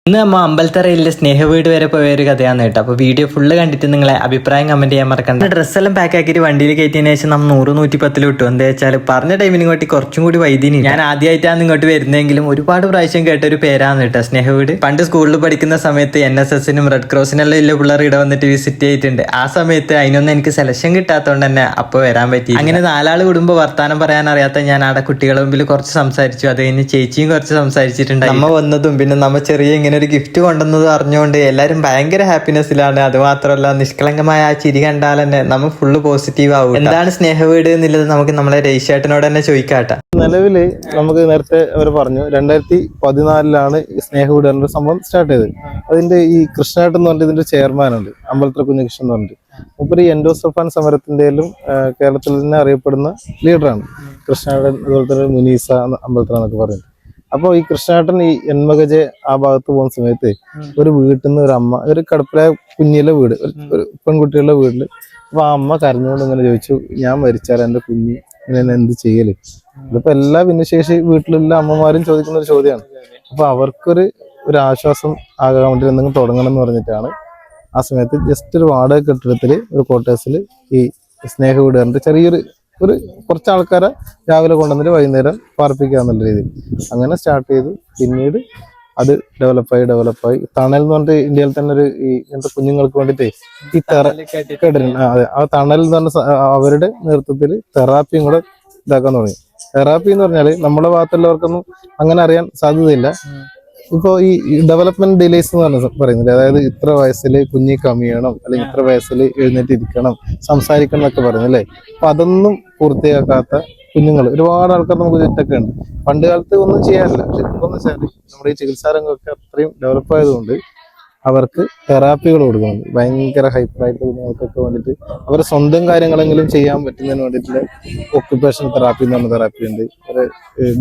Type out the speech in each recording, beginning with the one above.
ഇന്ന് നമ്മ അമ്പലത്തറയിലെ സ്നേഹവീട് വരെ പോയ ഒരു കഥയാണ് കേട്ടോ. അപ്പോൾ വീഡിയോ ഫുള്ള് കണ്ടിട്ട് നിങ്ങളെ അഭിപ്രായം കമന്റ് ചെയ്യാൻ മറക്കണ്ട. ഡ്രസ്സെല്ലാം പാക്ക് ആക്കിയിട്ട് വണ്ടിയിൽ കയറ്റിയതിനു ശേഷം നമ്മൾ 100-110 വിട്ടു. എന്താ വെച്ചാൽ പറഞ്ഞ ടൈമിന് ഇങ്ങോട്ട് കുറച്ചും കൂടി വൈദ്യുതി. ഞാൻ ആദ്യമായിട്ടാണ് ഇങ്ങോട്ട് വരുന്നതെങ്കിലും ഒരുപാട് പ്രാവശ്യം കേട്ട ഒരു പേരാണ് കേട്ടോ സ്നേഹവീട്. പണ്ട് സ്കൂളിൽ പഠിക്കുന്ന സമയത്ത് NSSനും റെഡ് ക്രോസിനെല്ലാം ഇല്ല പിള്ളേർ ഇവിടെ വന്നിട്ട് വിസിറ്റ് ചെയ്തിട്ടുണ്ട്. ആ സമയത്ത് അതിനൊന്നും എനിക്ക് സെലക്ഷൻ കിട്ടാത്തതുകൊണ്ട് തന്നെ അപ്പോൾ വരാൻ പറ്റി. അങ്ങനെ 4 ആൾ കൂടുമ്പോൾ വർത്താനം പറയാൻ അറിയാത്ത ഞാൻ അവിടെ കുട്ടികളുടെ മുമ്പിൽ കുറച്ച് സംസാരിച്ചു. അത് കഴിഞ്ഞ് ചേച്ചിയും കുറച്ച് സംസാരിച്ചിട്ടുണ്ട്. നമ്മ വന്നതും പിന്നെ നമ്മ ചെറിയ ഒരു ഗിഫ്റ്റ് കൊണ്ടുവന്നത് അറിഞ്ഞുകൊണ്ട് എല്ലാവരും ഭയങ്കര ഹാപ്പിനെസ്സിലാണ്. അത് മാത്രമല്ല നിഷ്കളങ്കമായ ആ ചിരി കണ്ടാൽ തന്നെ നമ്മൾ ഫുള്ള് പോസിറ്റീവ് ആവും. എന്താണ് സ്നേഹവീട് എന്നുള്ളത് നമുക്ക് നമ്മളെ രജിഷേട്ടനോട് തന്നെ ചോദിക്കാട്ടെ. നിലവില് നമുക്ക് നേരത്തെ അവർ പറഞ്ഞു 2014 സ്നേഹവീട് എന്ന സംഭവം സ്റ്റാർട്ട് ചെയ്തത്. അതിന്റെ ഈ കൃഷ്ണേട്ടൻ എന്ന് പറഞ്ഞിട്ട് ഇതിന്റെ ചെയർമാനുണ്ട്, അമ്പലത്തറ കുഞ്ഞകൃഷ്ണൻ എന്ന് പറഞ്ഞിട്ട്. മുപ്പര് എൻഡോസൾഫാൻ സമരത്തിന്റെയും കേരളത്തിൽ തന്നെ അറിയപ്പെടുന്ന ലീഡറാണ് കൃഷ്ണേട്ടൻ. അതുപോലെ തന്നെ മുനീസ അമ്പലത്തറ എന്നൊക്കെ പറയുന്നത്. അപ്പോൾ ഈ കൃഷ്ണേട്ടൻ ഈ എൻമകജെ ആ ഭാഗത്ത് പോകുന്ന സമയത്ത് ഒരു വീട്ടിൽ നിന്ന് ഒരു അമ്മ, ഒരു കടപ്പിലെ കുഞ്ഞിലെ വീട്, ഒരു പെൺകുട്ടികളുടെ വീട്ടില്. അപ്പൊ ആ അമ്മ കരഞ്ഞുകൊണ്ട് ഇങ്ങനെ ചോദിച്ചു, ഞാൻ മരിച്ചാൽ എൻ്റെ കുഞ്ഞ് ഇങ്ങനെ എന്ത് ചെയ്യല്? ഇതിപ്പോ എല്ലാ ഭിന്നശേഷി വീട്ടിലുള്ള അമ്മമാരും ചോദിക്കുന്ന ഒരു ചോദ്യമാണ്. അപ്പൊ അവർക്കൊരു ആശ്വാസം ആകാൻ വേണ്ടി എന്തെങ്കിലും തുടങ്ങണം എന്ന് പറഞ്ഞിട്ടാണ് ആ സമയത്ത് ജസ്റ്റ് ഒരു വാടക കെട്ടിടത്തില് ഒരു ക്വാർട്ടേഴ്സിൽ ഈ സ്നേഹവീട് പറഞ്ഞിട്ട് ചെറിയൊരു കുറച്ച് ആൾക്കാരെ രാവിലെ കൊണ്ടുവന്നിട്ട് വൈകുന്നേരം പാർപ്പിക്കുക എന്നുള്ള രീതിയിൽ അങ്ങനെ സ്റ്റാർട്ട് ചെയ്തു. പിന്നീട് അത് ഡെവലപ്പായി തണൽ എന്ന് പറഞ്ഞിട്ട് ഇന്ത്യയിൽ തന്നെ ഈ ഇങ്ങനത്തെ കുഞ്ഞുങ്ങൾക്ക് വേണ്ടിയിട്ട് ഈ അതെ, ആ തണൽ എന്ന് പറഞ്ഞ അവരുടെ നേതൃത്വത്തിൽ തെറാപ്പിയും കൂടെ ഇതാക്കാൻ തുടങ്ങി. തെറാപ്പി എന്ന് പറഞ്ഞാൽ നമ്മുടെ ഭാഗത്തുള്ളവർക്കൊന്നും അങ്ങനെ അറിയാൻ സാധ്യതയില്ല. ഇപ്പൊ ഈ ഡെവലപ്മെന്റ് ഡിലേസ് എന്ന് പറയുന്നത്, അതായത് ഇത്ര വയസ്സിൽ കുഞ്ഞി കമ്മിയണം, അല്ലെങ്കിൽ ഇത്ര വയസ്സിൽ എഴുന്നേറ്റ് ഇരിക്കണം, സംസാരിക്കണം എന്നൊക്കെ പറയുന്നത് അല്ലേ. അപ്പൊ അതൊന്നും പൂർത്തിയാക്കാത്ത കുഞ്ഞുങ്ങൾ ഒരുപാട് ആൾക്കാർ നമുക്ക് ചുറ്റൊക്കെ ഉണ്ട്. പണ്ട് കാലത്ത് ഒന്നും ചെയ്യാനില്ല. പക്ഷെ ഇപ്പൊ എന്ന് വെച്ചാൽ നമ്മുടെ ഈ ചികിത്സാരംഗമൊക്കെ അത്രയും ഡെവലപ്പ് ആയതുകൊണ്ട് അവർക്ക് തെറാപ്പികൾ കൊടുക്കുന്നുണ്ട്. ഭയങ്കര ഹൈപ്പറായിട്ട് കുഞ്ഞുങ്ങൾക്കൊക്കെ വേണ്ടിയിട്ട് അവരുടെ സ്വന്തം കാര്യങ്ങളെങ്കിലും ചെയ്യാൻ പറ്റുന്നതിന് വേണ്ടിയിട്ടുള്ള ഒക്യുപ്പേഷൻ തെറാപ്പി എന്ന് പറഞ്ഞ തെറാപ്പി ഉണ്ട്,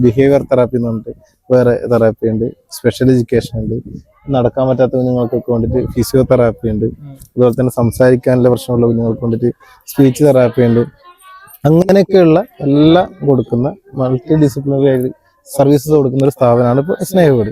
ബിഹേവിയർ തെറാപ്പി എന്ന് പറഞ്ഞിട്ട് വേറെ തെറാപ്പി ഉണ്ട്, സ്പെഷ്യൽ എഡ്യൂക്കേഷൻ ഉണ്ട്, നടക്കാൻ പറ്റാത്ത കുഞ്ഞുങ്ങൾക്കൊക്കെ വേണ്ടിയിട്ട് ഫിസിയോതെറാപ്പി ഉണ്ട്, അതുപോലെ തന്നെ സംസാരിക്കാനുള്ള പ്രശ്നമുള്ള കുഞ്ഞുങ്ങൾക്ക് വേണ്ടിയിട്ട് സ്പീച്ച് തെറാപ്പി ഉണ്ട്. അങ്ങനെയൊക്കെയുള്ള എല്ലാം കൊടുക്കുന്ന മൾട്ടി ഡിസിപ്ലിനറി സർവീസസ് കൊടുക്കുന്ന ഒരു സ്ഥാപനമാണ് ഇപ്പോൾ സ്നേഹവീട്.